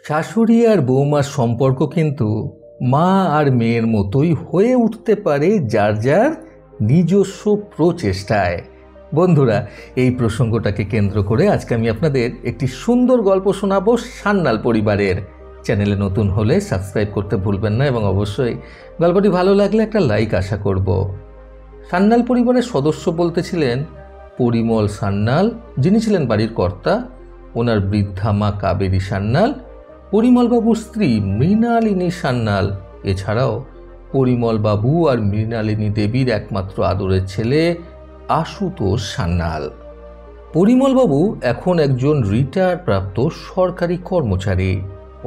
শাশুড়ি আর বৌমার সম্পর্ক কিন্তু মা আর মেয়ের মতোই হয়ে উঠতে পারে যার যার নিজস্ব প্রচেষ্টায়। বন্ধুরা, এই প্রসঙ্গটাকে কেন্দ্র করে আজকে আমি আপনাদের একটি সুন্দর গল্প শোনাবো সান্যাল পরিবারের। চ্যানেলে নতুন হলে সাবস্ক্রাইব করতে ভুলবেন না এবং অবশ্যই গল্পটি ভালো লাগলে একটা লাইক আশা করব। সান্যাল পরিবারের সদস্য বলতে ছিলেন পরিমল সান্যাল, যিনি ছিলেন বাড়ির কর্তা, ওনার বৃদ্ধা মা কাবেরী সান্যাল, পরিমলবাবুর স্ত্রী মৃণালিনী সান্যাল, এছাড়াও পরিমলবাবু আর মৃণালিনী দেবীর একমাত্র আদরের ছেলে আশুতোষ সান্যাল। পরিমলবাবু এখন একজন রিটায়ার প্রাপ্ত সরকারি কর্মচারী।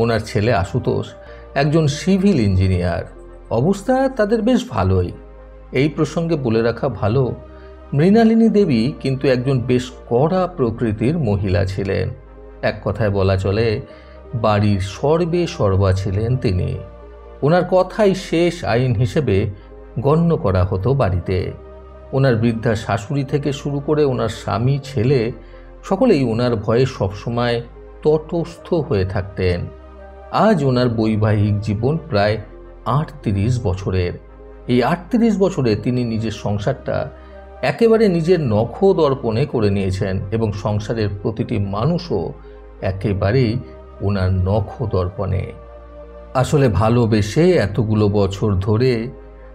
ওনার ছেলে আশুতোষ একজন সিভিল ইঞ্জিনিয়ার। অবস্থা তাদের বেশ ভালোই। এই প্রসঙ্গে বলে রাখা ভালো, মৃণালিনী দেবী কিন্তু একজন বেশ কড়া প্রকৃতির মহিলা ছিলেন। এক কথায় বলা চলে বাড়ির সর্বে সর্বা ছিলেন তিনি। ওনার কথাই শেষ আইন হিসেবে গণ্য করা হতো বাড়িতে। ওনার বৃদ্ধা শাশুড়ি থেকে শুরু করে ওনার স্বামী, ছেলে সকলেই ওনার ভয়ে সবসময় তটস্থ হয়ে থাকতেন। আজ ওনার বৈবাহিক জীবন প্রায় ৩৮ বছরের। এই ৩৮ বছরে তিনি নিজের সংসারটা একেবারে নিজের নখদর্পণে করে নিয়েছেন এবং সংসারের প্রতিটি মানুষও একেবারেই ওনার নখদর্পণে। আসলে ভালোবেসে এতগুলো বছর ধরে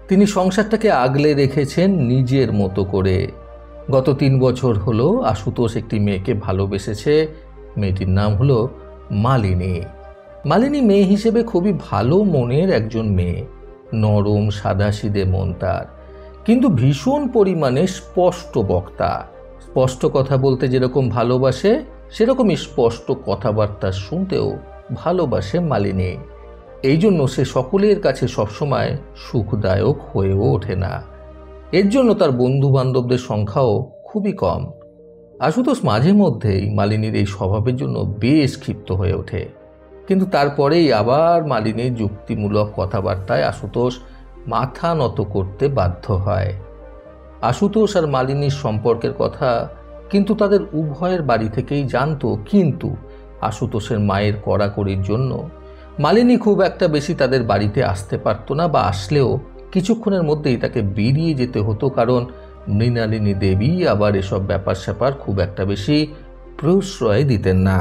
তিনি সংসারটাকে আগলে রেখেছেন নিজের মতো করে। গত ৩ বছর হলো আশুতোষ একটি মেয়েকে ভালোবেসেছে। মেয়েটির নাম হলো মালিনী। মালিনী মেয়ে হিসেবে খুবই ভালো মনের একজন মেয়ে, নরম সাদাসিধে মন তার, কিন্তু ভীষণ পরিমাণে স্পষ্ট বক্তা। স্পষ্ট কথা বলতে যেরকম ভালোবাসে সেরকমই স্পষ্ট কথাবার্তা শুনতেও ভালোবাসে মালিনী। এই জন্য সে সকলের কাছে সবসময় সুখদায়ক হয়েও ওঠে না। এর জন্য তার বন্ধু বান্ধবদের সংখ্যাও খুবই কম। আশুতোষ মাঝে মধ্যেই মালিনীর এই স্বভাবের জন্য বেশ ক্ষিপ্ত হয়ে ওঠে, কিন্তু তারপরেই আবার মালিনীর যুক্তিমূলক কথাবার্তায় আশুতোষ মাথা নত করতে বাধ্য হয়। আশুতোষ আর মালিনীর সম্পর্কের কথা কিন্তু তাদের উভয়ের বাড়ি থেকেই জানতো, কিন্তু আশুতোষের মায়ের কড়াকড়ির জন্য মালিনী খুব একটা বেশি তাদের বাড়িতে আসতে পারত না, বা আসলেও কিছুক্ষণের মধ্যেই তাকে বেরিয়ে যেতে হতো, কারণ মৃণালিনী দেবী আবার এসব ব্যাপার স্যাপার খুব একটা বেশি প্রশ্রয় দিতেন না।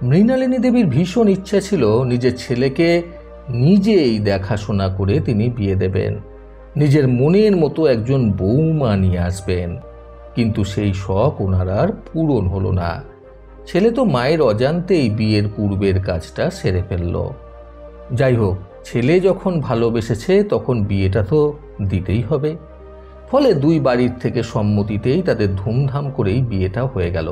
মৃণালিনী দেবীর ভীষণ ইচ্ছা ছিল নিজের ছেলেকে নিজেই দেখাশোনা করে তিনি বিয়ে দেবেন, নিজের মনের মতো একজন বৌমা নিয়ে আসবেন, কিন্তু সেই শখ ওনার আর পূরণ হলো না। ছেলে তো মায়ের অজান্তেই বিয়ের পূর্বের কাজটা সেরে ফেলল। যাই হোক, ছেলে যখন ভালোবেসেছে তখন বিয়েটা তো দিতেই হবে। ফলে দুই বাড়ির থেকে সম্মতিতেই তাদের ধুমধাম করেই বিয়েটা হয়ে গেল।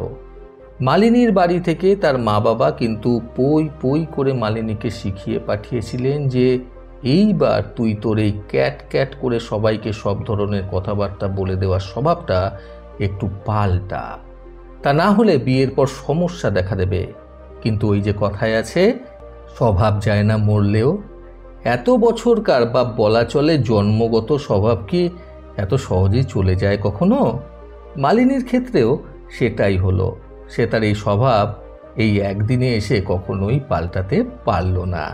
মালিনীর বাড়ি থেকে তার মা বাবা কিন্তু পই পই করে মালিনীকে শিখিয়ে পাঠিয়েছিলেন যে এইবার তুই তোর এই ক্যাট ক্যাট করে সবাইকে সব ধরনের কথাবার্তা বলে দেওয়ার স্বভাবটা একটু পাল্টা, তা না হলে বিয়ের পর সমস্যা দেখা দেবে। কিন্তু ওই যে কথায় আছে, স্বভাব যায় না মরলেও। এত বছরকার বা বলা চলে জন্মগত স্বভাব কি এত সহজেই চলে যায় কখনো? মালিনীর ক্ষেত্রেও সেটাই হলো। সে তার এই স্বভাব এই একদিনে এসে কখনোই পাল্টাতে পারল না।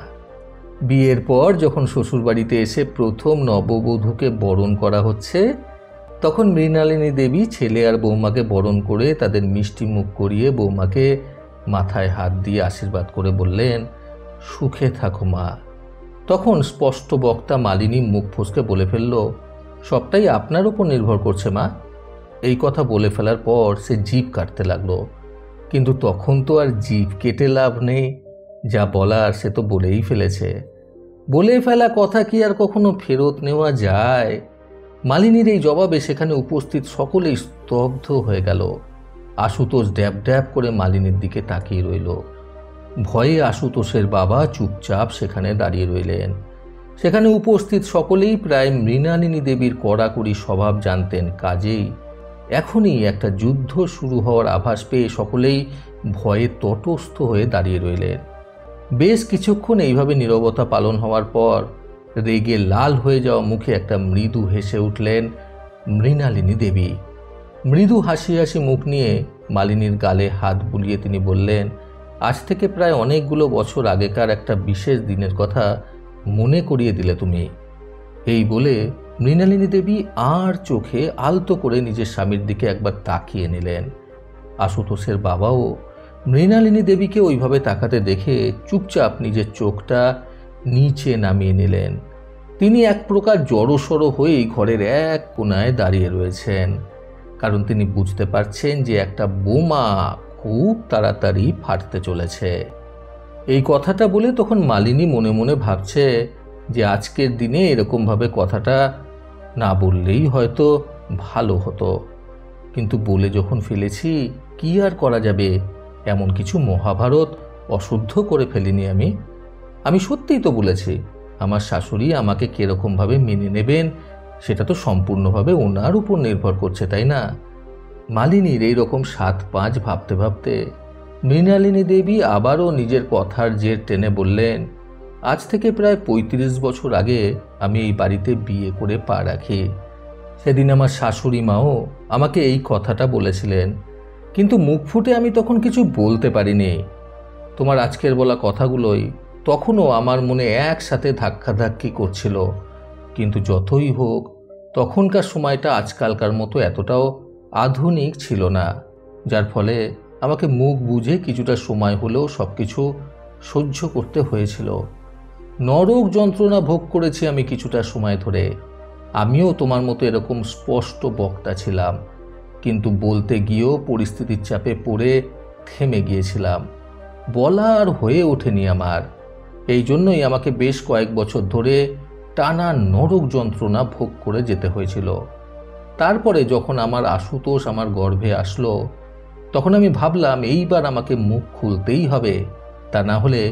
বিয়ের পর যখন শ্বশুরবাড়িতে এসে প্রথম নববধূকে বরণ করা হচ্ছে, তখন মৃণালিনী দেবী ছেলে আর বৌমাকে বরণ করে তাদের মিষ্টি মুখ করিয়ে বৌমাকে মাথায় হাত দিয়ে আশীর্বাদ করে বললেন, সুখে থাকো মা। তখন স্পষ্ট বক্তা মালিনী মুখ ফসকে বলে ফেলল, সবটাই আপনার উপর নির্ভর করছে মা। এই কথা বলে ফেলার পর সে জিভ কাটতে লাগলো, কিন্তু তখন তো আর জিভ কেটে লাভ নেই। যা বলার সে তো বলেই ফেলেছে। বলে ফেলা কথা কি আর কখনো ফেরত নেওয়া যায়? মালিনীর এই জবাবে সেখানে উপস্থিত সকলেই স্তব্ধ হয়ে গেল। আশুতোষ ড্যাব ড্যাব করে মালিনীর দিকে তাকিয়ে রইল। ভয়ে আশুতোষের বাবা চুপচাপ সেখানে দাঁড়িয়ে রইলেন। সেখানে উপস্থিত সকলেই প্রায় মৃণালিনী দেবীর কড়াকড়ি স্বভাব জানতেন, কাজেই এখনই একটা যুদ্ধ শুরু হওয়ার আভাস পেয়ে সকলেই ভয়ে তটস্থ হয়ে দাঁড়িয়ে রইলেন। বেশ কিছুক্ষণ এইভাবে নীরবতা পালন হওয়ার পর রেগে লাল হয়ে যাওয়া মুখে একটা মৃদু হেসে উঠলেন মৃণালিনী দেবী। মৃদু হাসি হাসি মুখ নিয়ে মালিনীর গালে হাত বুলিয়ে তিনি বললেন, আজ থেকে প্রায় অনেকগুলো বছর আগেকার একটা বিশেষ দিনের কথা মনে করিয়ে দিলে তুমি। এই বলে মৃণালিনী দেবী আর চোখে আলতো করে নিজের স্বামীর দিকে একবার তাকিয়ে নিলেন। আশুতোষের বাবাও মৃণালিনী দেবীকে ওইভাবে তাকাতে দেখে চুপচাপ নিজের চোখটা নিচে নামিয়ে নিলেন। তিনি এক প্রকার জড়সড় হয়েই ঘরের এক কোনায় দাঁড়িয়ে রয়েছেন, কারণ তিনি বুঝতে পারছেন যে একটা বোমা খুব তাড়াতাড়ি ফাটতে চলেছে। এই কথাটা বলে তখন মালিনী মনে মনে ভাবছে যে আজকের দিনে এরকমভাবে কথাটা না বললেই হয়তো ভালো হতো, কিন্তু বলে যখন ফেলেছি কি আর করা যাবে। এমন কিছু মহাভারত অশুদ্ধ করে ফেলিনি আমি সত্যিই তো বলেছি। আমার শাশুড়ি আমাকে কিরকমভাবে মেনে নেবেন সেটা তো সম্পূর্ণভাবে ওনার উপর নির্ভর করছে, তাই না? মালিনীর এইরকম 7-5 ভাবতে ভাবতে মৃণালিনী দেবী আবারও নিজের কথার জের টেনে বললেন, আজ থেকে প্রায় 35 বছর আগে আমি এই বাড়িতে বিয়ে করে পা রাখি। সেদিন আমার শাশুড়ি মাও আমাকে এই কথাটা বলেছিলেন, কিন্তু মুখ ফুটে আমি তখন কিছু বলতে পারিনি। তোমার আজকের বলা কথাগুলোই তখনও আমার মনে একসাথে ধাক্কাধাক্কি করছিল, কিন্তু যতই হোক তখনকার সময়টা আজকালকার মতো এতটাও আধুনিক ছিল না, যার ফলে আমাকে মুখ বুঝে কিছুটা সময় হলেও সব কিছু সহ্য করতে হয়েছিল। নরক যন্ত্রণা ভোগ করেছি আমি কিছুটা সময় ধরে। আমিও তোমার মতো এরকম স্পষ্ট বক্তা ছিলাম, কিন্তু বলতে গিয়েও পরিস্থিতির চাপে পড়ে থেমে গিয়েছিলাম। বলা আর হয়ে ওঠেনি আমার। এই জন্যই আমাকে বেশ কয়েক বছর ধরে টানা নরক যন্ত্রণা ভোগ করে যেতে হয়েছিল। তারপরে যখন আমার আশুতোষ আমার গর্ভে আসলো, তখন আমি ভাবলাম এইবার আমাকে মুখ খুলতেই হবে, তা না হলে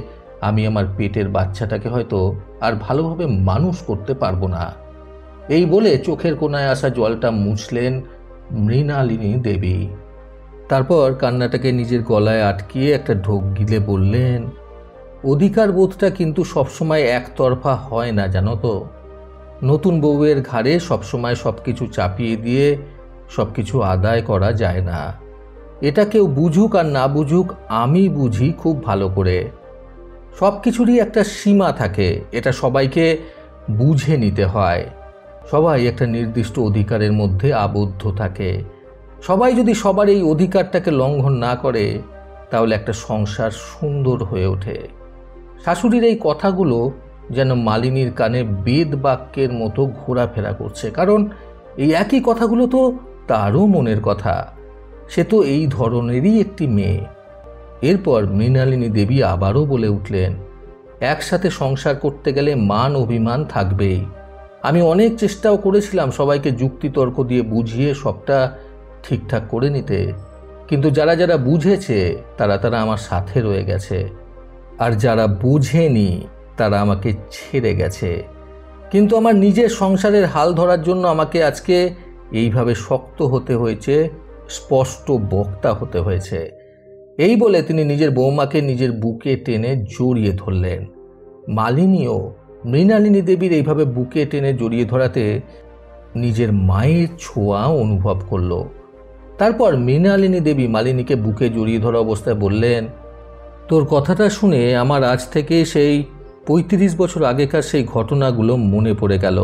আমি আমার পেটের বাচ্চাটাকে হয়তো আর ভালোভাবে মানুষ করতে পারবো না। এই বলে চোখের কোনায় আসা জলটা মুছলেন মৃণালিনী দেবী। তারপর কান্নাটাকে নিজের গলায় আটকিয়ে একটা ঢোক গিলে বললেন, অধিকার বোধটা কিন্তু সবসময় একতরফা হয় না, জানো তো। নতুন বউয়ের ঘাড়ে সবসময় সবকিছু চাপিয়ে দিয়ে সবকিছু আদায় করা যায় না। এটা কেউ বুঝুক আর না বুঝুক আমি বুঝি খুব ভালো করে। সব কিছুরই একটা সীমা থাকে, এটা সবাইকে বুঝে নিতে হয়। সবাই একটা নির্দিষ্ট অধিকারের মধ্যে আবদ্ধ থাকে। সবাই যদি সবার এই অধিকারটাকে লঙ্ঘন না করে, তাহলে একটা সংসার সুন্দর হয়ে ওঠে। শাশুড়ির এই কথাগুলো যেন মালিনীর কানে বেদ বাক্যের মতো ঘোরাফেরা করছে, কারণ এই একই কথাগুলো তো তারও মনের কথা। সে তো এই ধরনেরই একটি মেয়ে। এরপর মৃণালিনী দেবী আবারও বলে উঠলেন, একসাথে সংসার করতে গেলে মান অভিমান থাকবেই। আমি অনেক চেষ্টাও করেছিলাম সবাইকে যুক্তিতর্ক দিয়ে বুঝিয়ে সবটা ঠিকঠাক করে নিতে, কিন্তু যারা যারা বুঝেছে তারা আমার সাথে রয়ে গেছে, আর যারা বুঝেনি তারা আমাকে ছেড়ে গেছে। কিন্তু আমার নিজের সংসারের হাল ধরার জন্য আমাকে আজকে এইভাবে শক্ত হতে হয়েছে, স্পষ্ট বক্তা হতে হয়েছে। এই বলে তিনি নিজের বৌমাকে নিজের বুকে টেনে জড়িয়ে ধরলেন। মালিনীও মৃণালিনী দেবীর এইভাবে বুকে টেনে জড়িয়ে ধরাতে নিজের মায়ের ছোঁয়া অনুভব করল। তারপর মৃণালিনী দেবী মালিনীকে বুকে জড়িয়ে ধরা অবস্থায় বললেন, তোর কথাটা শুনে আমার আজ থেকে সেই 35 বছর আগেকার সেই ঘটনাগুলো মনে পড়ে গেল।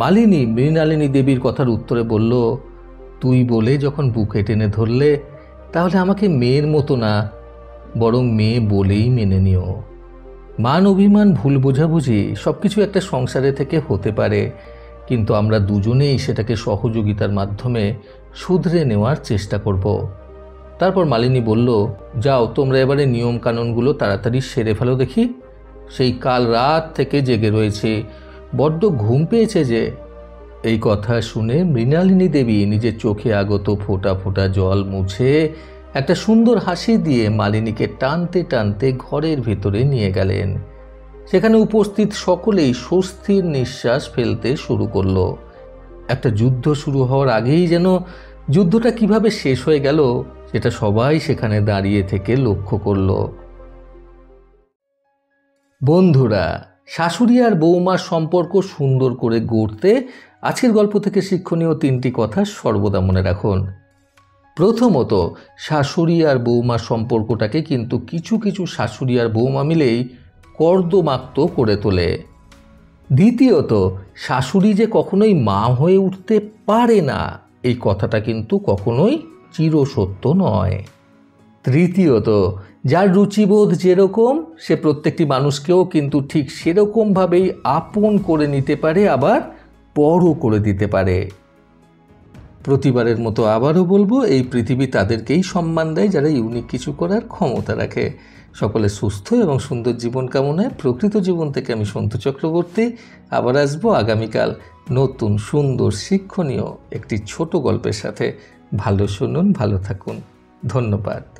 মালিনী মৃণালিনী দেবীর কথার উত্তরে বলল, তুই বলে যখন বুকে টেনে ধরলে, তাহলে আমাকে মেয়ের মতো না, বরং মেয়ে বলেই মেনে নিও। মান অভিমান ভুল বোঝাবুঝি সবকিছু একটা সংসারে থেকে হতে পারে, কিন্তু আমরা দুজনেই সেটাকে সহযোগিতার মাধ্যমে শুধরে নেওয়ার চেষ্টা করব। তারপর মালিনী বলল, যাও তোমরা এবারে নিয়ম কানুনগুলো তাড়াতাড়ি সেরে ফেলো দেখি। সেই কাল রাত থেকে জেগে রয়েছে, বড্ড ঘুম পেয়েছে যে। এই কথা শুনে মৃণালিনী দেবী নিজের চোখে আগত ফোঁটা ফোঁটা জল মুছে একটা সুন্দর হাসি দিয়ে মালিনীকে টানতে টানতে ঘরের ভেতরে নিয়ে গেলেন। সেখানে উপস্থিত সকলেই স্বস্তির নিঃশ্বাস ফেলতে শুরু করলো। একটা যুদ্ধ শুরু হওয়ার আগেই যেন যুদ্ধটা কিভাবে শেষ হয়ে গেল সেটা সবাই সেখানে দাঁড়িয়ে থেকে লক্ষ্য করল। বন্ধুরা, শাশুড়ি আর বৌমার সম্পর্ক সুন্দর করে গড়তে আজকের গল্প থেকে শিক্ষণীয় 3টি কথা সর্বদা মনে রাখুন। প্রথমত, শাশুড়ি আর বৌমার সম্পর্কটাকে কিন্তু কিছু কিছু শাশুড়ি আর বৌমা মিলেই কর্দমাক্ত করে তোলে। দ্বিতীয়ত, শাশুড়ি যে কখনোই মা হয়ে উঠতে পারে না, এই কথাটা কিন্তু কখনোই চিরসত্য নয়। তৃতীয়ত, যার রুচিবোধ যেরকম সে প্রত্যেকটি মানুষকেও কিন্তু ঠিক সেরকমভাবেই আপন করে নিতে পারে, আবার বড় করে দিতে পারে। প্রতিবারের মতো আবারও বলবো, এই পৃথিবী তাদেরকেই সম্মান দেয় যারা ইউনিক কিছু করার ক্ষমতা রাখে। সকলে সুস্থ এবং সুন্দর জীবন কামনায় প্রকৃত জীবন থেকে আমি সন্তু চক্রবর্তী আবার আসবো আগামীকাল নতুন সুন্দর শিক্ষণীয় একটি ছোট গল্পের সাথে। ভালো শুনুন, ভালো থাকুন। ধন্যবাদ।